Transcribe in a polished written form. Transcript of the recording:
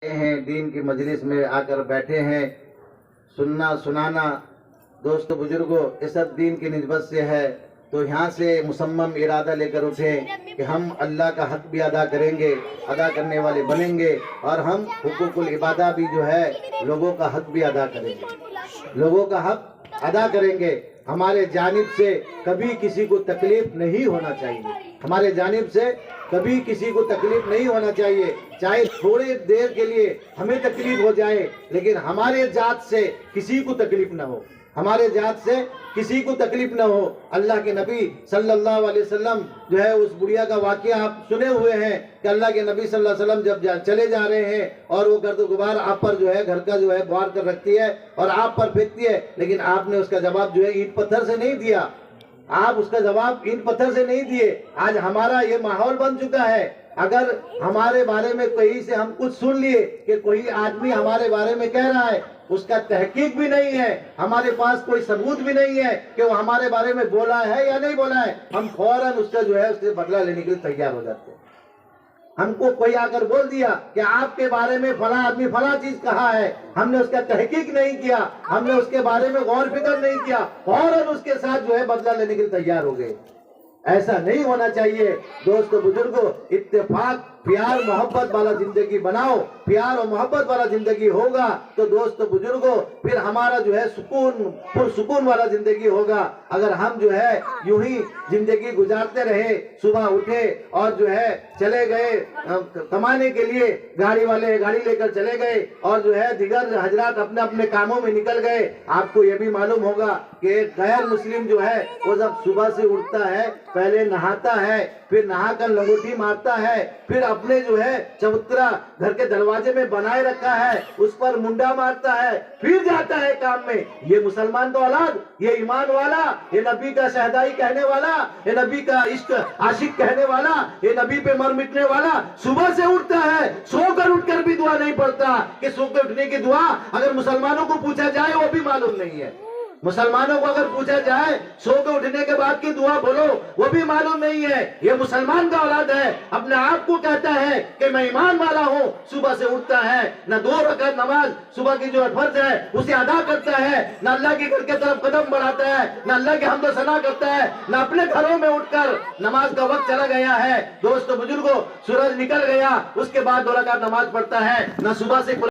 ہیں دین کی مجلس میں آ کر بیٹھے ہیں، سننا سنانا دوست بزرگوں یہ سب دین کی نسبت سے ہے، تو یہاں سے مصمم ارادہ لے کر اٹھیں کہ ہم اللہ کا حق بھی ادا کریں گے، ادا کرنے والے بنیں گے، اور ہم حقوق العبادہ بھی جو ہے لوگوں کا حق بھی ادا کریں گے، لوگوں کا حق ادا کریں گے۔ ہمارے جانب سے کبھی کسی کو تکلیف نہیں ہونا چاہیے، ہمارے جانب سے کبھی کسی کو تکلیف نہیں ہونا چاہیے، چاہے تھوڑی دیر کے لیے ہمیں تکلیف ہو جائے لیکن ہمارے ذات سے کسی کو تکلیف نہ ہو، ہمارے ذات سے کسی کو تکلیف نہ ہو۔ اللہ کے نبی صلی اللہ علیہ وسلم جو ہے اس بڑھیا کا واقعہ آپ سنے ہوئے ہیں کہ اللہ کے نبی صلی اللہ علیہ وسلم جب چلے جا رہے ہیں اور وہ گرد و غبار آپ پر جو ہے گھر کا جو ہے بوار کر رکھتی ہے اور آپ پر پھینکتی ہے، لیکن آپ نے اس کا جواب جو ہے اینٹ پتھر سے نہیں دیا، آپ اس کا جواب اینٹ پتھر سے نہیں دیے۔ آج ہمارا یہ ماحول بن چکا ہے، اگر ہمارے بارے میں کہیں سے ہم کچھ سن لیے کہ کوئی آدمی ہمارے بارے میں کہہ رہا ہے، اس کا تحقیق بھی نہیں ہے، ہمارے پاس کوئی ثبوت بھی نہیں ہے کہ وہ ہمارے بارے میں بولا ہے یا نہیں بولا ہے، ہم فوراً اس کا جو ہے اس سے بدلہ لینے کے لیے تیار ہو جاتے ہیں۔ ہم کو کوئی آ کر بول دیا کہ آپ کے بارے میں فلاں آدمی فلاں چیز کہا ہے، ہم نے اس کا تحقیق نہیں کیا، ہم نے اس کے بارے میں غور فکر نہیں کیا، فوراً اس کے ساتھ جو ہے بدلہ لینے کے لیے تیار ہو گئے۔ ایسا نہیں ہونا چاہیے۔ دوست بزرگوں، اتفاق پیار محبت والا زندگی بناؤ، پیار اور محبت والا زندگی ہوگا تو دوست بزرگوں پھر ہمارا جو ہے سکون والا زندگی ہوگا۔ اگر ہم جو ہے یوں ہی زندگی گزارتے رہے، صبح اٹھے اور جو ہے چلے گئے کمانے کے لیے، گاڑی والے گاڑی لے کر چلے گئے اور جو ہے دیگر حضرات اپنے اپنے کاموں میں نکل گئے، آپ کو یہ بھی معلوم ہوگا کہ ایک غیر مسلم جو ہے وہ جب صبح سے اٹھتا ہے پہلے نہاتا ہے، پھر نہا کر لنگوٹی مارتا ہے، پھر اپنے جو ہے چبوترا گھر کے دروازے میں بنائے رکھا ہے اس پر منڈا مارتا ہے، پھر جاتا ہے کام میں۔ یہ مسلمان تو اولاد، یہ ایمان والا، یہ نبی کا شہدائی کہنے والا، یہ نبی کا عشق عاشق کہنے والا، یہ نبی پہ مر مٹنے والا صبح سے اٹھتا ہے، سو کر اٹھ کر بھی دعا نہیں پڑھتا کہ سو کر اٹھنے کی دعا اگر مسلمانوں کو پوچھا جائے وہ بھی معلوم نہیں ہے۔ مسلمانوں کو اگر پوچھا جائے سو کے اٹھنے کے بعد کی دعا بولو وہ بھی معلوم نہیں ہے۔ یہ مسلمان کا اولاد ہے، اپنے آپ کو کہتا ہے کہ میں ایمان والا ہوں، صبح سے اٹھتا ہے، نہ 2 رکعت نماز صبح کی جو فرض ہے اسے ادا کرتا ہے، نہ اللہ کے گھر کی طرف قدم بڑھاتا ہے، نہ اللہ کے حمد و ثنا کرتا ہے، نہ اپنے گھروں میں اٹھ کر نماز کا وقت چلا گیا ہے، دوست بزرگوں سورج نکل گیا اس کے بعد 2 رکعت نماز پڑھتا ہے، نہ صبح سے